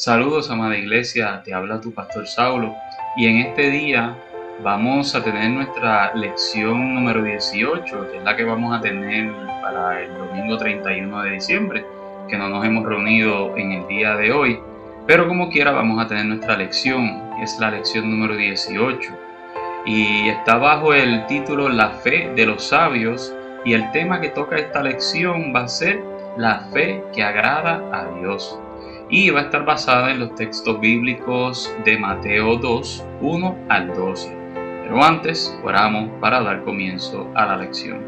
Saludos, amada iglesia, te habla tu pastor Saulo y en este día vamos a tener nuestra lección número 18, que es la que vamos a tener para el domingo 31 de diciembre, que no nos hemos reunido en el día de hoy, pero como quiera vamos a tener nuestra lección, que es la lección número 18 y está bajo el título La fe de los sabios, y el tema que toca esta lección va a ser la fe que agrada a Dios. Y va a estar basada en los textos bíblicos de Mateo 2, 1 al 12. Pero antes, oramos para dar comienzo a la lección.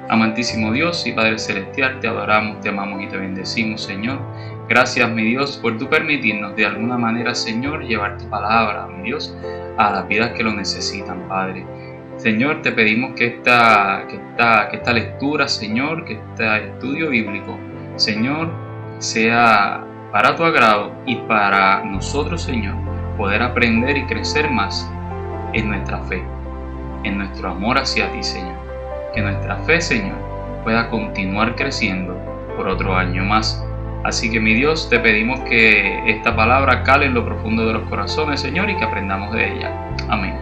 Amantísimo Dios y Padre Celestial, te adoramos, te amamos y te bendecimos, Señor. Gracias, mi Dios, por tu permitirnos de alguna manera, Señor, llevar tu palabra, mi Dios, a las vidas que lo necesitan, Padre. Señor, te pedimos que esta lectura, Señor, que este estudio bíblico, Señor, sea para tu agrado y para nosotros, Señor, poder aprender y crecer más en nuestra fe, en nuestro amor hacia ti, Señor. Que nuestra fe, Señor, pueda continuar creciendo por otro año más. Así que, mi Dios, te pedimos que esta palabra cale en lo profundo de los corazones, Señor, y que aprendamos de ella. Amén.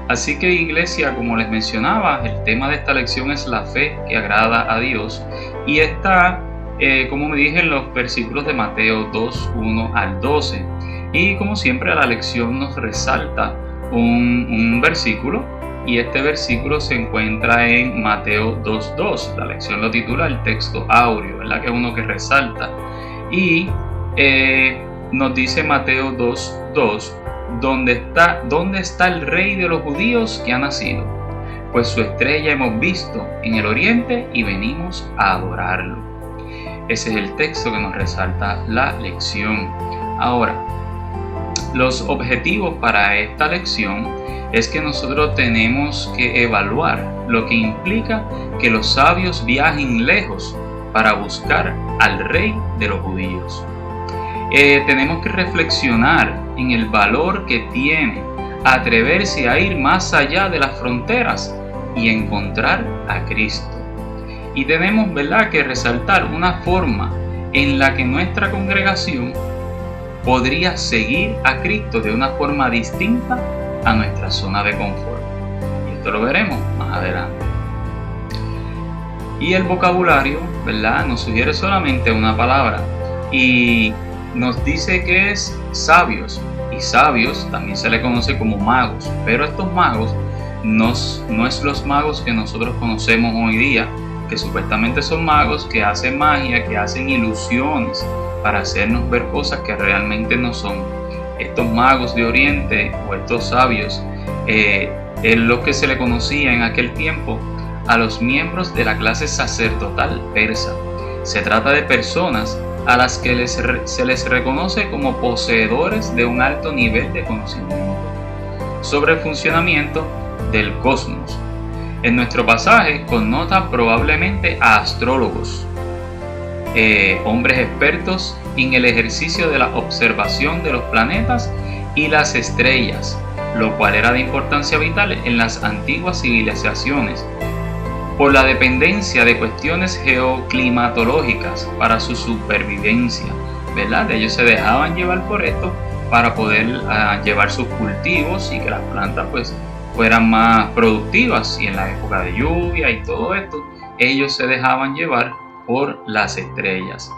Así que, iglesia, como les mencionaba, el tema de esta lección es la fe que agrada a Dios y está, como me dije, en los versículos de Mateo 2, 1 al 12. Y como siempre, a la lección nos resalta un versículo, y este versículo se encuentra en Mateo 2.2. La lección lo titula El texto áureo, ¿verdad? Que es uno que resalta. Y nos dice Mateo 2.2, ¿dónde está el rey de los judíos que ha nacido? Pues su estrella hemos visto en el oriente y venimos a adorarlo. Ese es el texto que nos resalta la lección. Ahora, los objetivos para esta lección es que nosotros tenemos que evaluar lo que implica que los sabios viajen lejos para buscar al rey de los judíos. Tenemos que reflexionar en el valor que tiene atreverse a ir más allá de las fronteras y encontrar a Cristo. Y tenemos, ¿verdad?, que resaltar una forma en la que nuestra congregación podría seguir a Cristo de una forma distinta a nuestra zona de confort. Y esto lo veremos más adelante. Y el vocabulario, ¿verdad?, nos sugiere solamente una palabra y nos dice que es sabios. Y sabios también se le conoce como magos, pero estos magos no es los magos que nosotros conocemos hoy día, que supuestamente son magos que hacen magia, que hacen ilusiones para hacernos ver cosas que realmente no son. Estos magos de Oriente o estos sabios es lo que se le conocía en aquel tiempo a los miembros de la clase sacerdotal persa. Se trata de personas a las que se les reconoce como poseedores de un alto nivel de conocimiento sobre el funcionamiento del cosmos. En nuestro pasaje connota probablemente a astrólogos, hombres expertos en el ejercicio de la observación de los planetas y las estrellas, lo cual era de importancia vital en las antiguas civilizaciones por la dependencia de cuestiones geoclimatológicas para su supervivencia, ¿verdad? Ellos se dejaban llevar por esto para poder llevar sus cultivos y que las plantas pues fueran más productivas, y en la época de lluvia y todo esto ellos se dejaban llevar por las estrellas.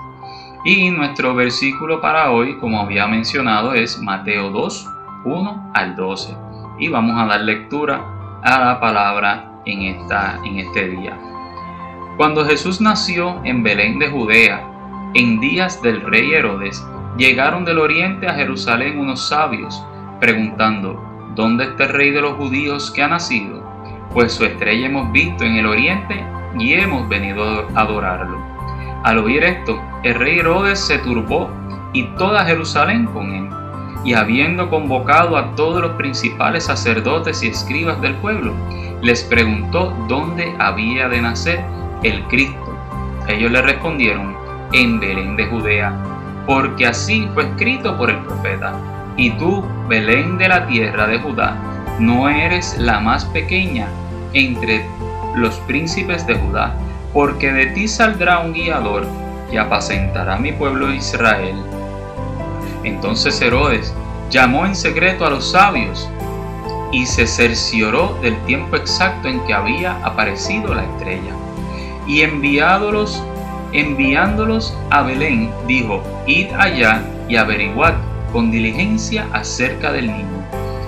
Y nuestro versículo para hoy, como había mencionado, es Mateo 2, 1 al 12. Y vamos a dar lectura a la palabra en este día. Cuando Jesús nació en Belén de Judea, en días del rey Herodes, llegaron del oriente a Jerusalén unos sabios, preguntando: ¿dónde está el rey de los judíos que ha nacido? Pues su estrella hemos visto en el oriente y hemos venido a adorarlo. Al oír esto, el rey Herodes se turbó y toda Jerusalén con él. Y habiendo convocado a todos los principales sacerdotes y escribas del pueblo, les preguntó dónde había de nacer el Cristo. Ellos le respondieron: en Belén de Judea, porque así fue escrito por el profeta: y tú, Belén de la tierra de Judá, no eres la más pequeña entre los príncipes de Judá, porque de ti saldrá un guiador que apacentará a mi pueblo Israel. Entonces Herodes llamó en secreto a los sabios y se cercioró del tiempo exacto en que había aparecido la estrella. Y enviándolos a Belén, dijo: id allá y averiguad con diligencia acerca del niño,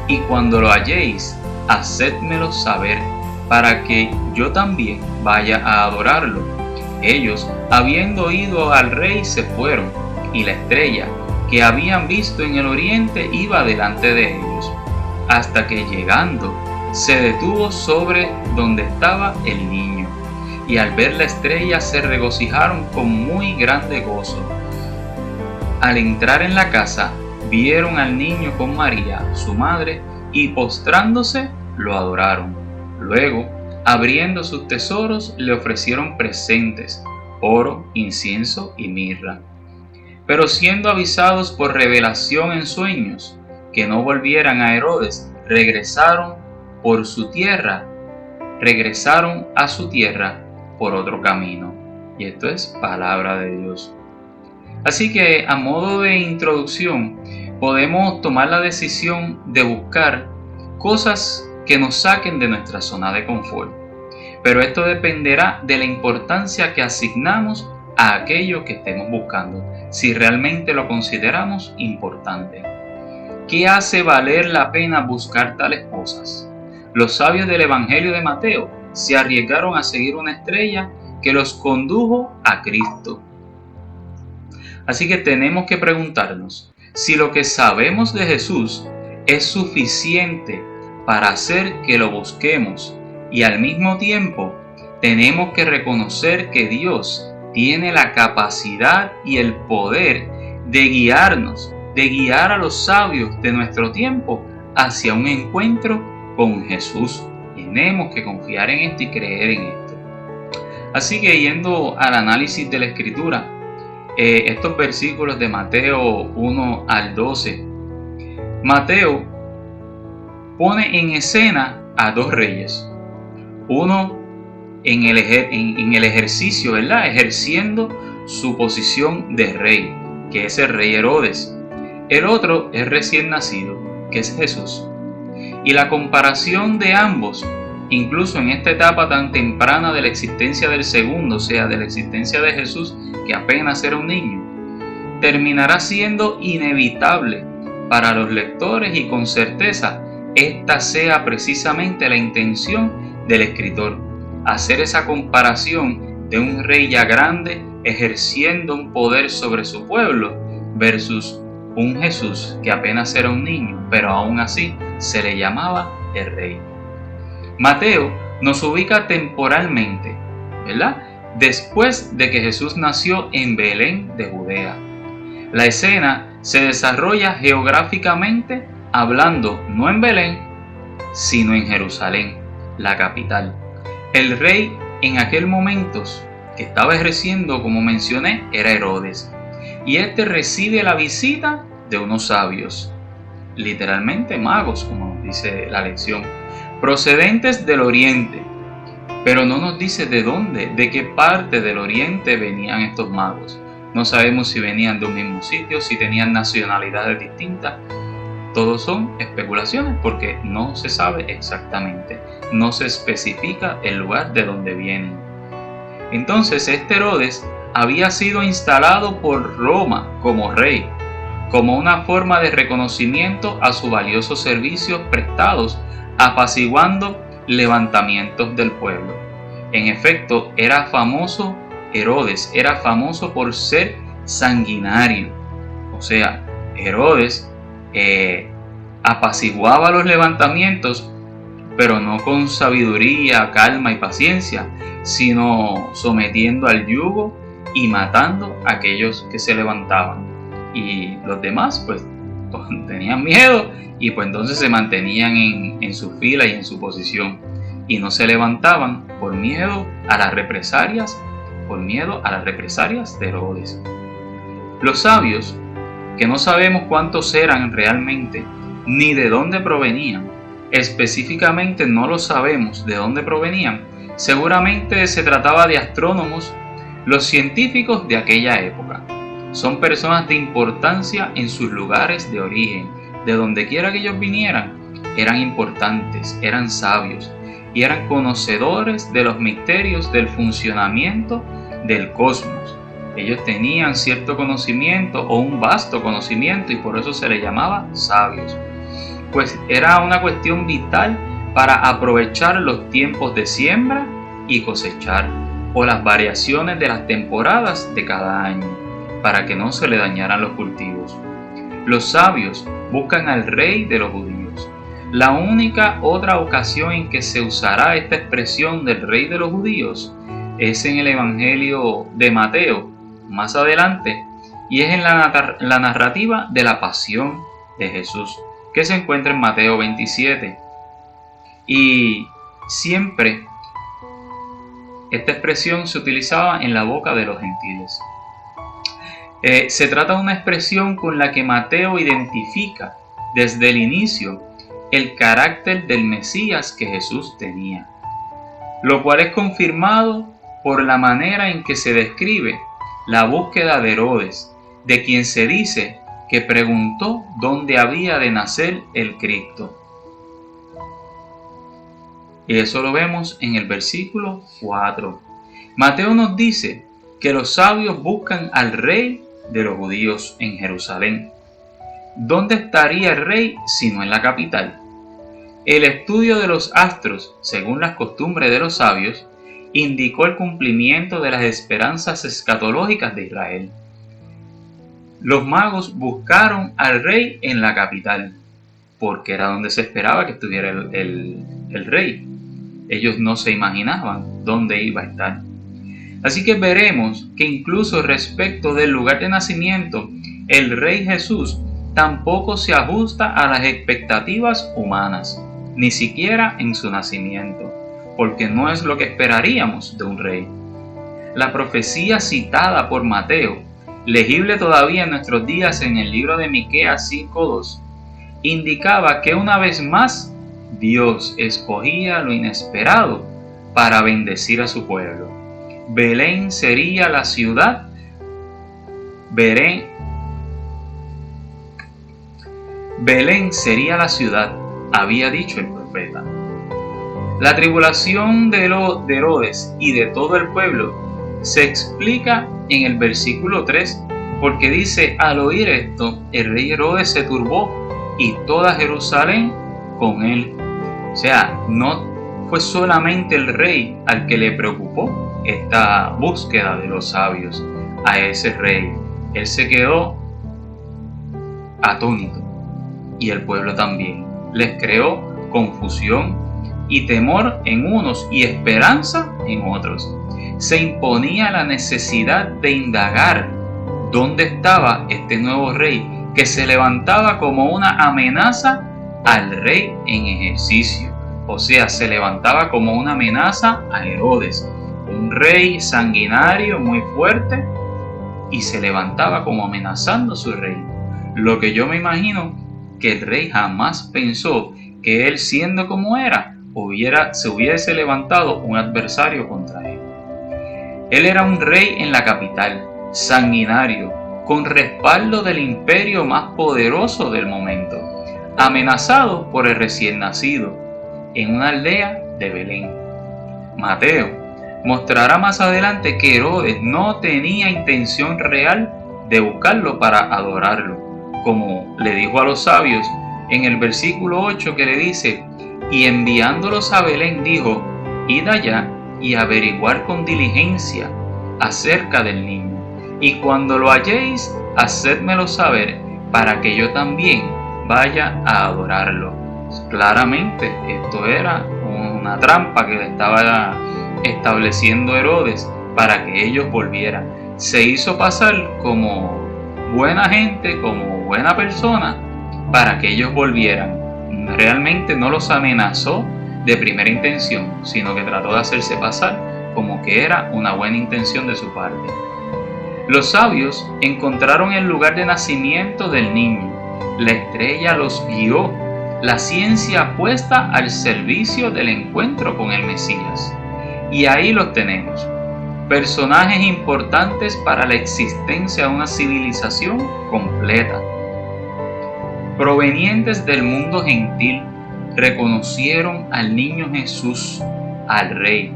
y cuando lo halléis, hacédmelo saber, para que yo también vaya a adorarlo. Ellos, habiendo ido al rey, se fueron, y la estrella que habían visto en el oriente iba delante de ellos, hasta que llegando se detuvo sobre donde estaba el niño. Y al ver la estrella se regocijaron con muy grande gozo. Al entrar en la casa, vieron al niño con María, su madre, y postrándose, lo adoraron. Luego, abriendo sus tesoros, le ofrecieron presentes: oro, incienso y mirra. Pero siendo avisados por revelación en sueños que no volvieran a Herodes, regresaron a su tierra por otro camino. Y esto es palabra de Dios. Así que, a modo de introducción, podemos tomar la decisión de buscar cosas que nos saquen de nuestra zona de confort. Pero esto dependerá de la importancia que asignamos a aquello que estemos buscando, si realmente lo consideramos importante. ¿Qué hace valer la pena buscar tales cosas? Los sabios del Evangelio de Mateo se arriesgaron a seguir una estrella que los condujo a Cristo. Así que tenemos que preguntarnos si lo que sabemos de Jesús es suficiente para hacer que lo busquemos, y al mismo tiempo tenemos que reconocer que Dios tiene la capacidad y el poder de guiarnos, de guiar a los sabios de nuestro tiempo hacia un encuentro con Jesús. Tenemos que confiar en esto y creer en esto. Así que, yendo al análisis de la Escritura, estos versículos de Mateo 1 al 12, Mateo pone en escena a dos reyes. Uno en el ejercicio, ¿verdad? Ejerciendo su posición de rey, que es el rey Herodes. El otro es recién nacido, que es Jesús. Y la comparación de ambos, incluso en esta etapa tan temprana de la existencia del segundo, o sea, de la existencia de Jesús, que apenas era un niño, terminará siendo inevitable para los lectores, y con certeza esta sea precisamente la intención del escritor: hacer esa comparación de un rey ya grande ejerciendo un poder sobre su pueblo versus un Jesús que apenas era un niño, pero aún así se le llamaba el rey. Mateo nos ubica temporalmente, ¿verdad?, después de que Jesús nació en Belén de Judea. La escena se desarrolla geográficamente hablando no en Belén, sino en Jerusalén, la capital. El rey en aquel momento que estaba ejerciendo, como mencioné, era Herodes. Y este recibe la visita de unos sabios, literalmente magos, como nos dice la lección, procedentes del oriente. Pero no nos dice de dónde, de qué parte del oriente venían estos magos. No sabemos si venían de un mismo sitio, si tenían nacionalidades distintas. Todos son especulaciones porque no se sabe exactamente, no se especifica el lugar de donde vienen. Entonces este Herodes había sido instalado por Roma como rey, como una forma de reconocimiento a sus valiosos servicios prestados, apaciguando levantamientos del pueblo. En efecto, Herodes era famoso por ser sanguinario. O sea, Herodes apaciguaba los levantamientos, pero no con sabiduría, calma y paciencia, sino sometiendo al yugo y matando a aquellos que se levantaban. Y los demás pues tenían miedo y pues entonces se mantenían en su fila y en su posición y no se levantaban por miedo a las represalias, de Herodes. Los sabios, que no sabemos cuántos eran realmente ni de dónde provenían, específicamente no lo sabemos de dónde provenían, seguramente se trataba de astrónomos, los científicos de aquella época. Son personas de importancia en sus lugares de origen. De donde quiera que ellos vinieran, eran importantes, eran sabios y eran conocedores de los misterios del funcionamiento del cosmos. Ellos tenían cierto conocimiento o un vasto conocimiento y por eso se les llamaba sabios. Pues era una cuestión vital para aprovechar los tiempos de siembra y cosechar, o las variaciones de las temporadas de cada año, para que no se le dañaran los cultivos. Los sabios buscan al rey de los judíos. La única otra ocasión en que se usará esta expresión del rey de los judíos es en el Evangelio de Mateo, más adelante, y es en la narrativa de la pasión de Jesús, que se encuentra en Mateo 27. Y siempre esta expresión se utilizaba en la boca de los gentiles. Se trata de una expresión con la que Mateo identifica desde el inicio el carácter del Mesías que Jesús tenía, lo cual es confirmado por la manera en que se describe la búsqueda de Herodes, de quien se dice que preguntó dónde había de nacer el Cristo. Y eso lo vemos en el versículo 4. Mateo nos dice que los sabios buscan al rey de los judíos en Jerusalén. ¿Dónde estaría el rey sino en la capital? El estudio de los astros, según las costumbres de los sabios, indicó el cumplimiento de las esperanzas escatológicas de Israel. Los magos buscaron al rey en la capital, porque era donde se esperaba que estuviera el rey. Ellos no se imaginaban dónde iba a estar. Así que veremos que incluso respecto del lugar de nacimiento, el Rey Jesús tampoco se ajusta a las expectativas humanas, ni siquiera en su nacimiento, porque no es lo que esperaríamos de un rey. La profecía citada por Mateo, legible todavía en nuestros días en el libro de Miqueas 5:2, indicaba que una vez más Dios escogía lo inesperado para bendecir a su pueblo. Belén sería la ciudad, Belén sería la ciudad, había dicho el profeta. La tribulación de Herodes y de todo el pueblo se explica en el versículo 3, porque dice: al oír esto, el rey Herodes se turbó y toda Jerusalén con él. O sea, no fue solamente el rey al que le preocupó esta búsqueda de los sabios a ese rey. Él se quedó atónito y el pueblo también. Les creó confusión y temor en unos y esperanza en otros. Se imponía la necesidad de indagar dónde estaba este nuevo rey que se levantaba como una amenaza al rey en ejercicio. O sea, se levantaba como una amenaza a Herodes, un rey sanguinario muy fuerte, y se levantaba como amenazando su reino. Lo que yo me imagino que el rey jamás pensó que él, siendo como era, se hubiese levantado un adversario contra él. Él era un rey en la capital, sanguinario, con respaldo del imperio más poderoso del momento, amenazado por el recién nacido, en una aldea de Belén. Mateo mostrará más adelante que Herodes no tenía intención real de buscarlo para adorarlo, como le dijo a los sabios en el versículo 8, que le dice: y enviándolos a Belén dijo: id allá y averiguar con diligencia acerca del niño, y cuando lo halléis, hacedmelo saber, para que yo también vaya a adorarlo. Claramente esto era una trampa que le estaba estableciendo Herodes para que ellos volvieran. Se hizo pasar como buena gente, como buena persona, para que ellos volvieran. Realmente no los amenazó de primera intención, sino que trató de hacerse pasar como que era una buena intención de su parte. Los sabios encontraron el lugar de nacimiento del niño. La estrella los guió, la ciencia puesta al servicio del encuentro con el Mesías. Y ahí los tenemos. personajes importantes para la existencia de una civilización completa. Provenientes del mundo gentil, reconocieron al niño Jesús, al Rey.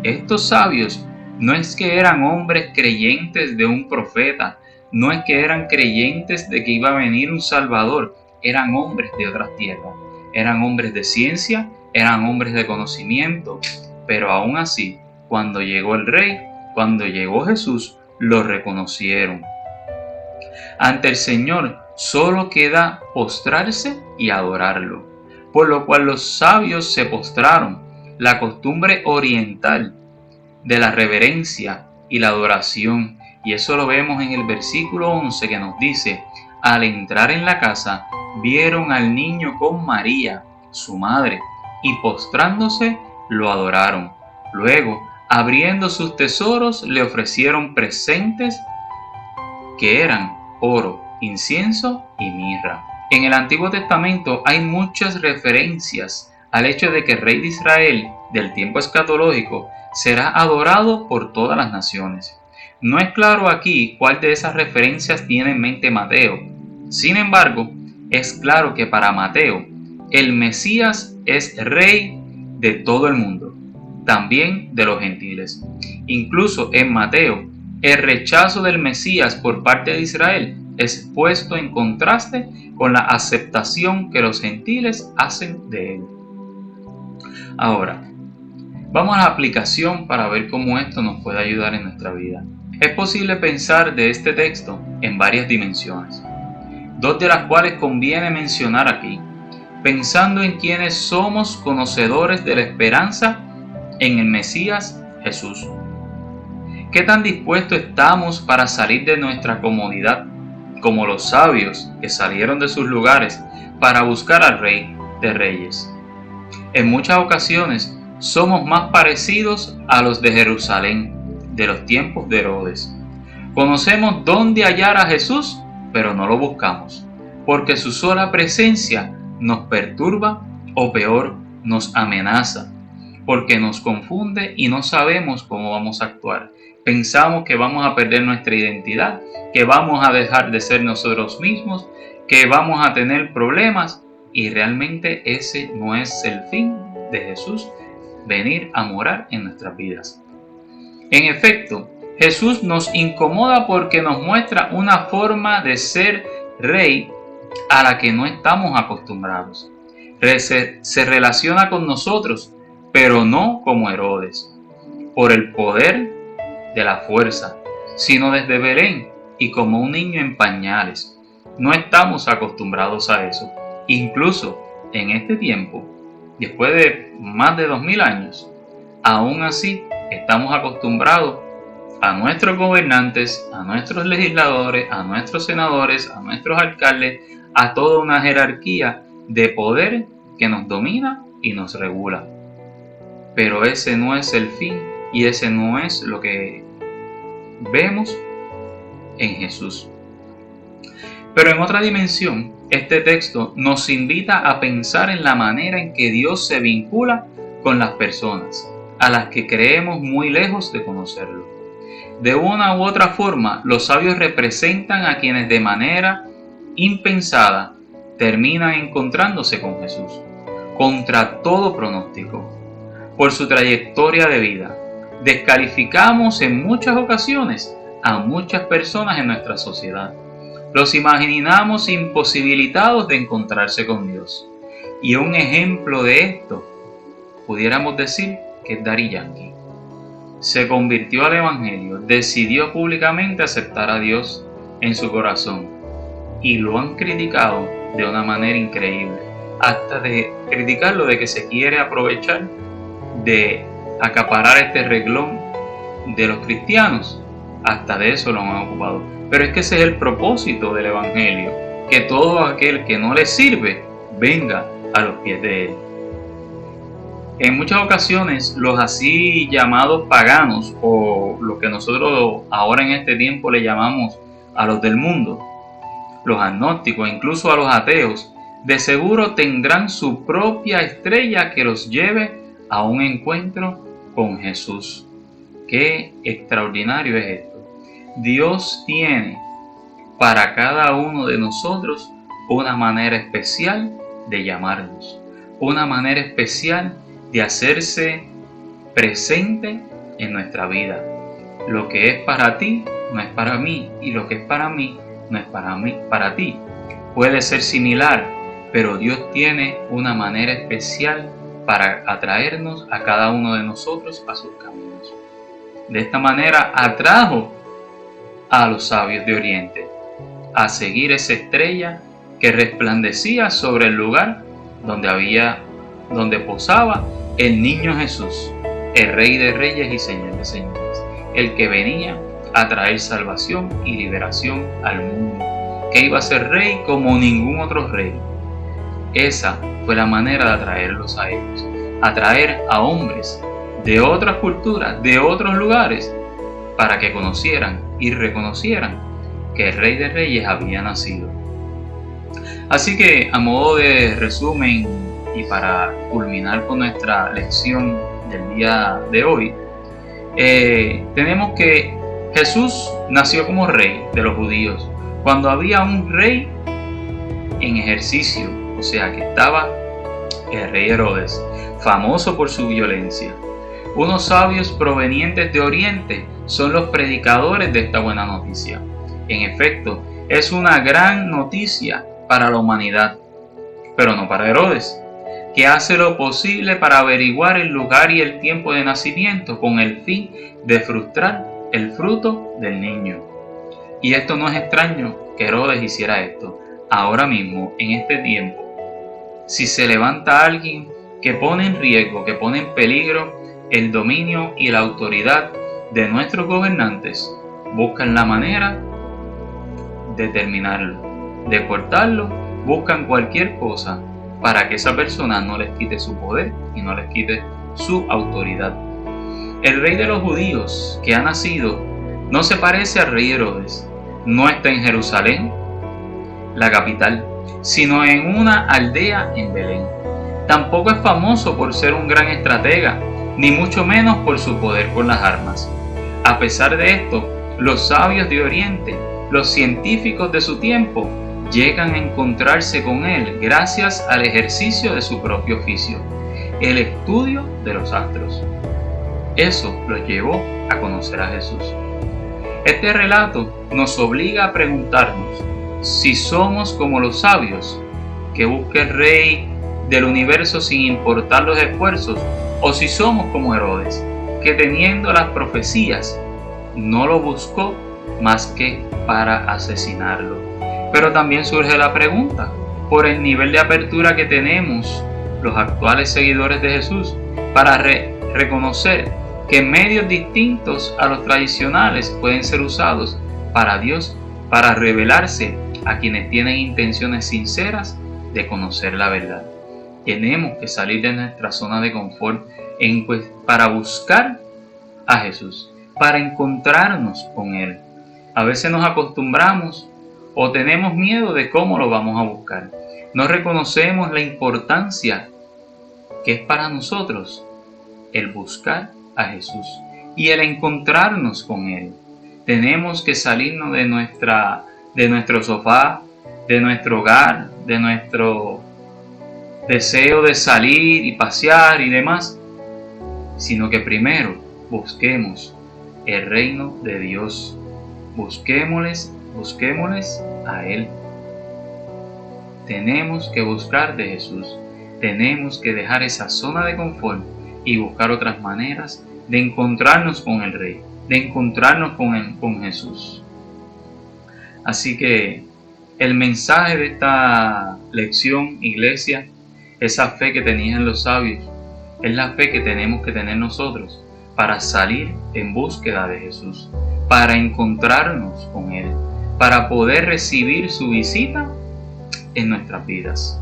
Estos sabios no es que eran hombres creyentes de un profeta, no es que eran creyentes de que iba a venir un Salvador, eran hombres de otras tierras, eran hombres de ciencia, eran hombres de conocimiento, pero aún así, cuando llegó el Rey, cuando llegó Jesús, lo reconocieron. Ante el Señor solo queda postrarse y adorarlo, por lo cual los sabios se postraron. La costumbre oriental de la reverencia y la adoración, y eso lo vemos en el versículo 11 que nos dice: al entrar en la casa vieron al niño con María, su madre, y postrándose lo adoraron. Luego, abriendo sus tesoros, le ofrecieron presentes que eran oro, incienso y mirra. En el Antiguo Testamento hay muchas referencias al hecho de que el Rey de Israel del tiempo escatológico será adorado por todas las naciones. No es claro aquí cuál de esas referencias tiene en mente Mateo. Sin embargo, es claro que para Mateo, el Mesías es Rey de todo el mundo, también de los gentiles. Incluso en Mateo, el rechazo del Mesías por parte de Israel es puesto en contraste con la aceptación que los gentiles hacen de él. Ahora, vamos a la aplicación para ver cómo esto nos puede ayudar en nuestra vida. Es posible pensar de este texto en varias dimensiones, dos de las cuales conviene mencionar aquí, pensando en quienes somos conocedores de la esperanza en el Mesías Jesús. ¿Qué tan dispuestos estamos para salir de nuestra comodidad, como los sabios que salieron de sus lugares para buscar al Rey de Reyes? En muchas ocasiones somos más parecidos a los de Jerusalén, de los tiempos de Herodes. Conocemos dónde hallar a Jesús, pero no lo buscamos, porque su sola presencia nos perturba o peor, nos amenaza, porque nos confunde y no sabemos cómo vamos a actuar. Pensamos que vamos a perder nuestra identidad, que vamos a dejar de ser nosotros mismos, que vamos a tener problemas, y realmente ese no es el fin de Jesús, venir a morar en nuestras vidas. En efecto, Jesús nos incomoda porque nos muestra una forma de ser Rey a la que no estamos acostumbrados. Se relaciona con nosotros, pero no como Herodes, por el poder de la fuerza, sino desde Belén y como un niño en pañales. No estamos acostumbrados a eso. Incluso en este tiempo, después de más de 2000 años, aún así estamos acostumbrados a nuestros gobernantes, a nuestros legisladores, a nuestros senadores, a nuestros alcaldes, a toda una jerarquía de poder que nos domina y nos regula. Pero ese no es el fin y ese no es lo que vemos en Jesús. Pero en otra dimensión, este texto nos invita a pensar en la manera en que Dios se vincula con las personas, a las que creemos muy lejos de conocerlo. De una u otra forma, los sabios representan a quienes de manera impensada terminan encontrándose con Jesús, contra todo pronóstico. Por su trayectoria de vida, descalificamos en muchas ocasiones a muchas personas en nuestra sociedad. Los imaginamos imposibilitados de encontrarse con Dios. Y un ejemplo de esto, pudiéramos decir que es Daddy Yankee. Se convirtió al Evangelio, decidió públicamente aceptar a Dios en su corazón. Y lo han criticado de una manera increíble. Hasta de criticarlo de que se quiere aprovechar de acaparar este reglón de los cristianos. Hasta de eso lo han ocupado. Pero es que ese es el propósito del Evangelio, que todo aquel que no le sirve venga a los pies de él. En muchas ocasiones los así llamados paganos, o lo que nosotros ahora en este tiempo le llamamos a los del mundo, los agnósticos, incluso a los ateos, de seguro tendrán su propia estrella que los lleve a un encuentro con Jesús. Qué extraordinario es esto. Dios tiene para cada uno de nosotros una manera especial de llamarnos, una manera especial de hacerse presente en nuestra vida. Lo que es para ti no es para mí, y lo que es para mí no es para ti. Puede ser similar, pero Dios tiene una manera especial para atraernos a cada uno de nosotros a sus caminos. De esta manera atrajo a los sabios de Oriente a seguir esa estrella que resplandecía sobre el lugar donde posaba el niño Jesús, el Rey de Reyes y Señor de Señores, el que venía a traer salvación y liberación al mundo, que iba a ser rey como ningún otro rey. Esa fue la manera de atraerlos a ellos, atraer a hombres de otras culturas, de otros lugares, para que conocieran y reconocieran que el Rey de Reyes había nacido. Así que, a modo de resumen y para culminar con nuestra lección del día de hoy, tenemos que Jesús nació como rey de los judíos cuando había un rey en ejercicio, o sea que estaba el rey Herodes, famoso por su violencia. Unos sabios provenientes de Oriente son los predicadores de esta buena noticia. En efecto, es una gran noticia para la humanidad, pero no para Herodes, que hace lo posible para averiguar el lugar y el tiempo de nacimiento con el fin de frustrar el fruto del niño. Y esto no es extraño que Herodes hiciera esto. Ahora mismo, en este tiempo, si se levanta alguien que pone en riesgo, que pone en peligro el dominio y la autoridad de nuestros gobernantes, buscan la manera de terminarlo, de cortarlo, buscan cualquier cosa para que esa persona no les quite su poder y no les quite su autoridad. El rey de los judíos que ha nacido no se parece al rey Herodes. No está en Jerusalén, la capital, sino en una aldea en Belén. Tampoco es famoso por ser un gran estratega, ni mucho menos por su poder con las armas. A pesar de esto, los sabios de Oriente, los científicos de su tiempo, llegan a encontrarse con él gracias al ejercicio de su propio oficio, el estudio de los astros. Eso los llevó a conocer a Jesús. Este relato nos obliga a preguntarnos si somos como los sabios, que busca el Rey del universo sin importar los esfuerzos, o si somos como Herodes, que teniendo las profecías no lo buscó más que para asesinarlo. Pero también surge la pregunta, por el nivel de apertura que tenemos los actuales seguidores de Jesús, para reconocer que medios distintos a los tradicionales pueden ser usados para Dios, para revelarse a quienes tienen intenciones sinceras de conocer la verdad. Tenemos que salir de nuestra zona de confort para buscar a Jesús, para encontrarnos con Él. A veces nos acostumbramos o tenemos miedo de cómo lo vamos a buscar. No reconocemos la importancia que es para nosotros el buscar a Jesús y el encontrarnos con Él. Tenemos que salirnos de nuestro sofá, de nuestro hogar, de nuestro deseo de salir y pasear y demás, sino que primero busquemos el reino de Dios. Busquémosles a Él. Tenemos que buscar de Jesús. Tenemos que dejar esa zona de confort y buscar otras maneras de encontrarnos con el Rey, de encontrarnos con Jesús. Así que el mensaje de esta lección, iglesia, esa fe que tenían los sabios, es la fe que tenemos que tener nosotros para salir en búsqueda de Jesús, para encontrarnos con Él, para poder recibir su visita en nuestras vidas.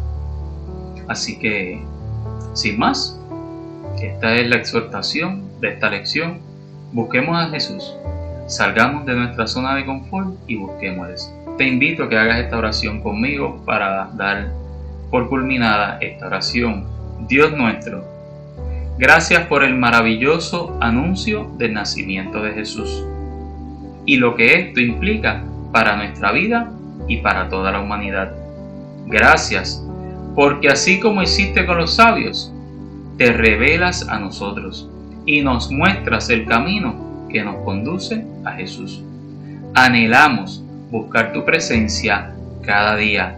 Así que, sin más, esta es la exhortación de esta lección. Busquemos a Jesús, salgamos de nuestra zona de confort y busquémosle. Te invito a que hagas esta oración conmigo para dar por culminada esta oración. Dios nuestro, Gracias por el maravilloso anuncio del nacimiento de Jesús y lo que esto implica para nuestra vida y para toda la humanidad. Gracias, porque así como hiciste con los sabios, te revelas a nosotros y nos muestras el camino que nos conduce a Jesús. Anhelamos buscar tu presencia cada día.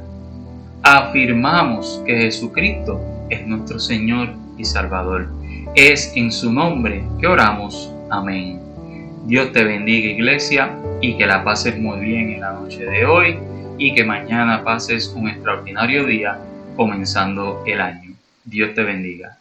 Afirmamos que Jesucristo es nuestro Señor y Salvador. Es en su nombre que oramos. Amén. Dios te bendiga, iglesia, y que la pases muy bien en la noche de hoy y que mañana pases un extraordinario día comenzando el año. Dios te bendiga.